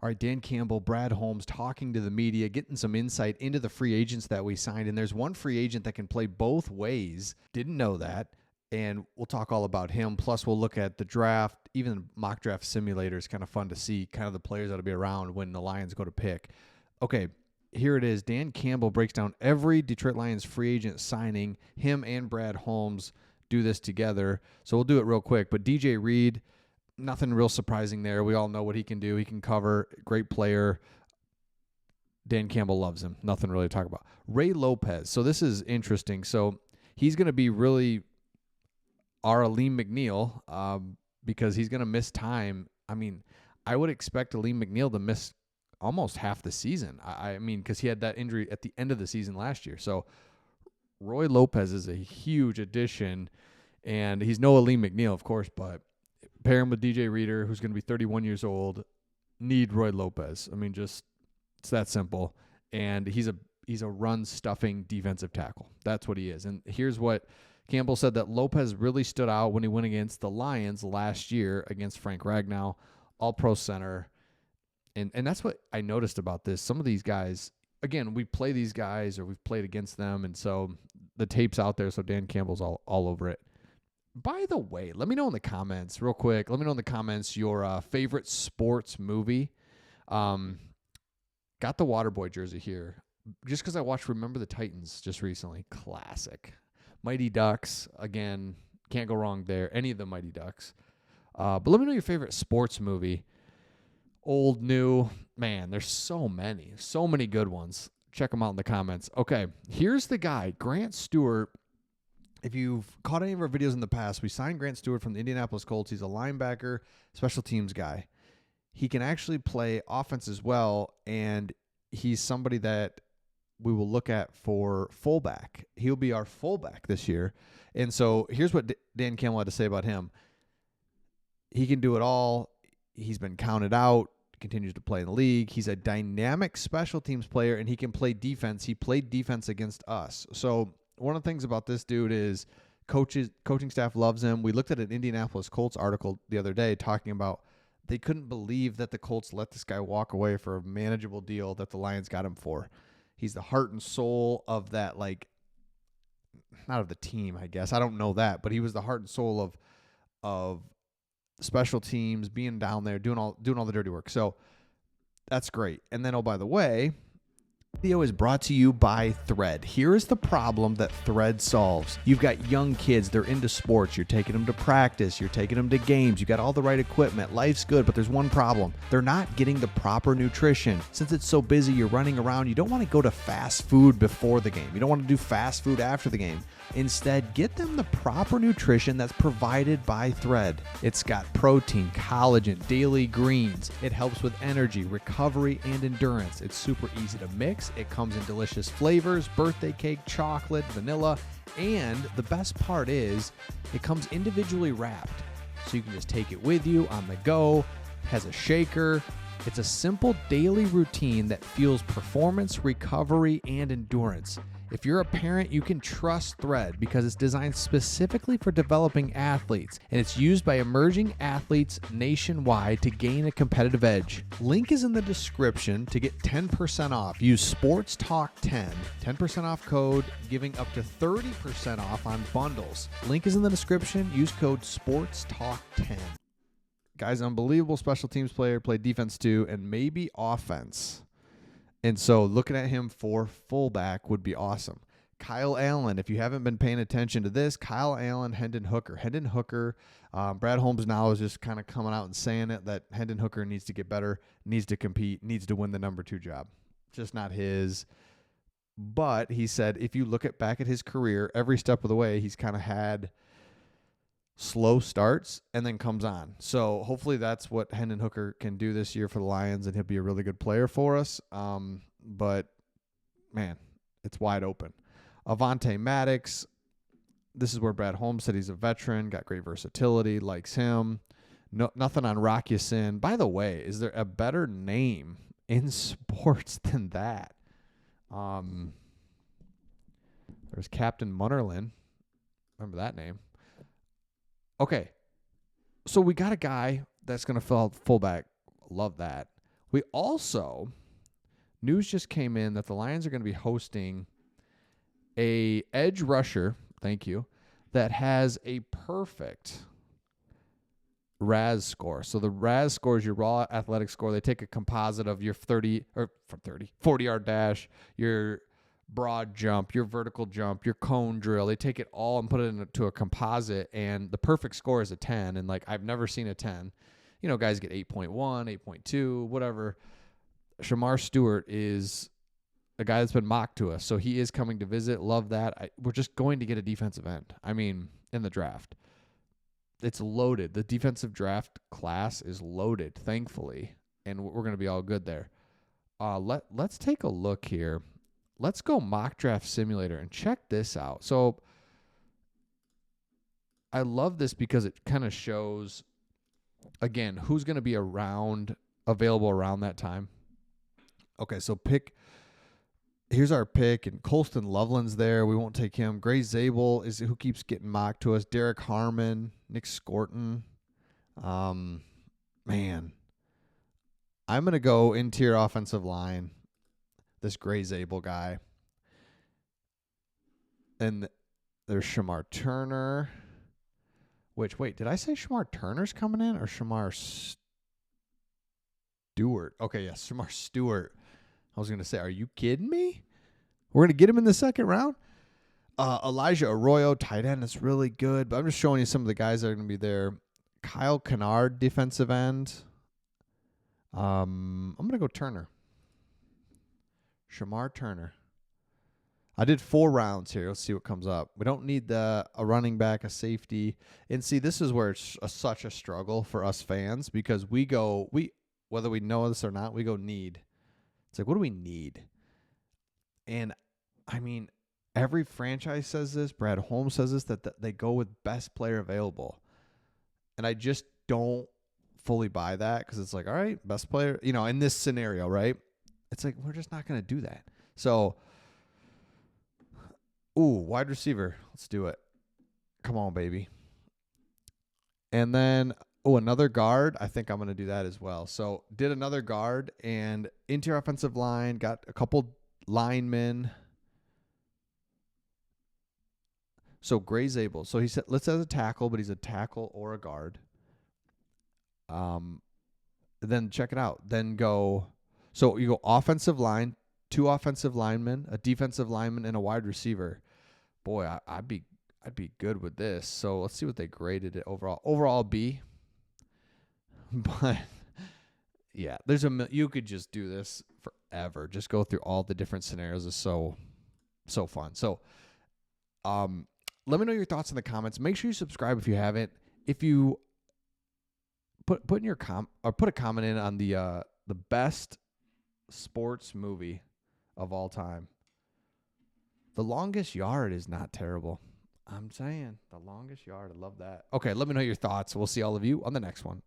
All right, Dan Campbell, Brad Holmes talking to the media, getting some insight into the free agents that we signed. And there's one free agent that can play both ways. Didn't know that. And we'll talk all about him. Plus, we'll look at the draft. Even mock draft simulator is kind of fun to see, kind of the players that'll be around when the Lions go to pick. Okay, here it is. Dan Campbell breaks down every Detroit Lions free agent signing. Him and Brad Holmes do this together. So we'll do it real quick. But DJ Reed, nothing real surprising there. We all know what he can do. He can cover. Great player. Dan Campbell loves him. Nothing really to talk about. Ray Lopez. So this is interesting. So he's going to be really our Aleem McNeil because he's going to miss time. I mean, I would expect Aleem McNeil to miss almost half the season. I mean, because he had that injury at the end of the season last year. So Roy Lopez is a huge addition, and he's no Aleem McNeil, of course, but pair him with DJ Reader, who's going to be 31 years old. Need Roy Lopez. I mean, just it's that simple. And he's a run-stuffing defensive tackle. That's what he is. And here's what Campbell said, that Lopez really stood out when he went against the Lions last year against Frank Ragnow, all-pro center. And that's what I noticed about this. Some of these guys, again, we play these guys or we've played against them, and so the tape's out there, so Dan Campbell's all over it. By the way, let me know in the comments real quick. Let me know in the comments your favorite sports movie. Got the Waterboy jersey here just because I watched Remember the Titans just recently. Classic. Mighty Ducks, again, can't go wrong there. Any of the Mighty Ducks. But let me know your favorite sports movie. Old, new. Man, there's so many good ones. Check them out in the comments. Okay, here's the guy, Grant Stuard. If you've caught any of our videos in the past, we signed Grant Stuard from the Indianapolis Colts. He's a linebacker, special teams guy. He can actually play offense as well, and he's somebody that we will look at for fullback. He'll be our fullback this year. And so here's what Dan Campbell had to say about him. He can do it all. He's been counted out, continues to play in the league. He's a dynamic special teams player, and he can play defense. He played defense against us. So one of the things about this dude is coaching staff loves him. We looked at an Indianapolis Colts article the other day talking about they couldn't believe that the Colts let this guy walk away for a manageable deal that the Lions got him for. He's the heart and soul of that, like, not of the team, I guess. I don't know that, but he was the heart and soul of special teams, being down there, doing all the dirty work. So that's great. And then, oh, by the way, video is brought to you by Thread. Here is the problem that Thread solves. You've got young kids, they're into sports. You're taking them to practice. You're taking them to games. You got all the right equipment. Life's good, but there's one problem. They're not getting the proper nutrition. Since it's so busy, you're running around. You don't want to go to fast food before the game. You don't want to do fast food after the game. Instead, get them the proper nutrition that's provided by Thread. It's got protein, collagen, daily greens. It helps with energy, recovery, and endurance. It's super easy to mix. It comes in delicious flavors, birthday cake, chocolate, vanilla, and the best part is it comes individually wrapped. So you can just take it with you on the go. It has a shaker. It's a simple daily routine that fuels performance, recovery, and endurance. If you're a parent, you can trust Thread because it's designed specifically for developing athletes, and it's used by emerging athletes nationwide to gain a competitive edge. Link is in the description to get 10% off. Use SportsTalk10, 10% off code, giving up to 30% off on bundles. Link is in the description. Use code SportsTalk10. Guy's unbelievable special teams player, played defense too, and maybe offense. And so looking at him for fullback would be awesome. Kyle Allen, if you haven't been paying attention to this, Kyle Allen, Hendon Hooker. Brad Holmes now is just kind of coming out and saying it, that Hendon Hooker needs to get better, needs to compete, needs to win the number 2 job. Just not his. But he said if you look back at his career, every step of the way, he's kind of had slow starts and then comes on. So hopefully that's what Hendon Hooker can do this year for the Lions, and he'll be a really good player for us. But, man, it's wide open. Avonte Maddox, this is where Brad Holmes said he's a veteran, got great versatility, likes him. No, nothing on Rock Ya-Sin. By the way, is there a better name in sports than that? There's Captain Munnerlyn. Remember that name. Okay, so we got a guy that's going to fill out fullback. Love that. We also, news just came in that the Lions are going to be hosting a edge rusher, thank you, that has a perfect RAS score. So the RAS score is your raw athletic score. They take a composite of your 40-yard dash, your broad jump, your vertical jump, your cone drill. They take it all and put it into a composite, and the perfect score is a 10. And like, I've never seen a 10. You know, guys get 8.1, 8.2, whatever. Shamar Stewart is a guy that's been mocked to us. So he is coming to visit. Love that. We're just going to get a defensive end. I mean, in the draft. It's loaded. The defensive draft class is loaded, thankfully. And we're going to be all good there. Let's take a look here. Let's go mock draft simulator and check this out. So I love this because it kind of shows, again, who's going to be available around that time. Okay, so here's our pick, and Colston Loveland's there. We won't take him. Gray Zabel is who keeps getting mocked to us. Derek Harmon, Nick Scorton. Man, I'm going to go interior offensive line, this Gray Zabel guy. And there's Shamar Turner. Wait, did I say Shamar Turner's coming in or Shamar Stuart? Okay, yes, Shamar Stuart. I was going to say, are you kidding me? We're going to get him in the second round? Elijah Arroyo, tight end, is really good. But I'm just showing you some of the guys that are going to be there. Kyle Kennard, defensive end. I'm going to go Turner. Shamar Turner. I did 4 rounds here. Let's see what comes up. We don't need a running back, a safety. And see, this is where it's such a struggle for us fans because whether we know this or not, we go need. It's like, what do we need? And, I mean, every franchise says this. Brad Holmes says this, that they go with best player available. And I just don't fully buy that because it's like, all right, best player, in this scenario, right? It's like, we're just not going to do that. So, wide receiver. Let's do it. Come on, baby. And then, another guard. I think I'm going to do that as well. So did another guard and interior offensive line, got a couple linemen. So Gray Zabel. So he said, let's as a tackle, but he's a tackle or a guard. Then check it out. Then so you go offensive line, 2 offensive linemen, a defensive lineman, and a wide receiver. Boy, I'd be good with this. So let's see what they graded it overall. Overall B. But yeah, you could just do this forever. Just go through all the different scenarios. It's so fun. So, let me know your thoughts in the comments. Make sure you subscribe if you haven't. If you put in your put a comment in on the best sports movie of all time. The Longest Yard is not terrible. I'm saying The Longest Yard. I love that. Okay, let me know your thoughts. We'll see all of you on the next one.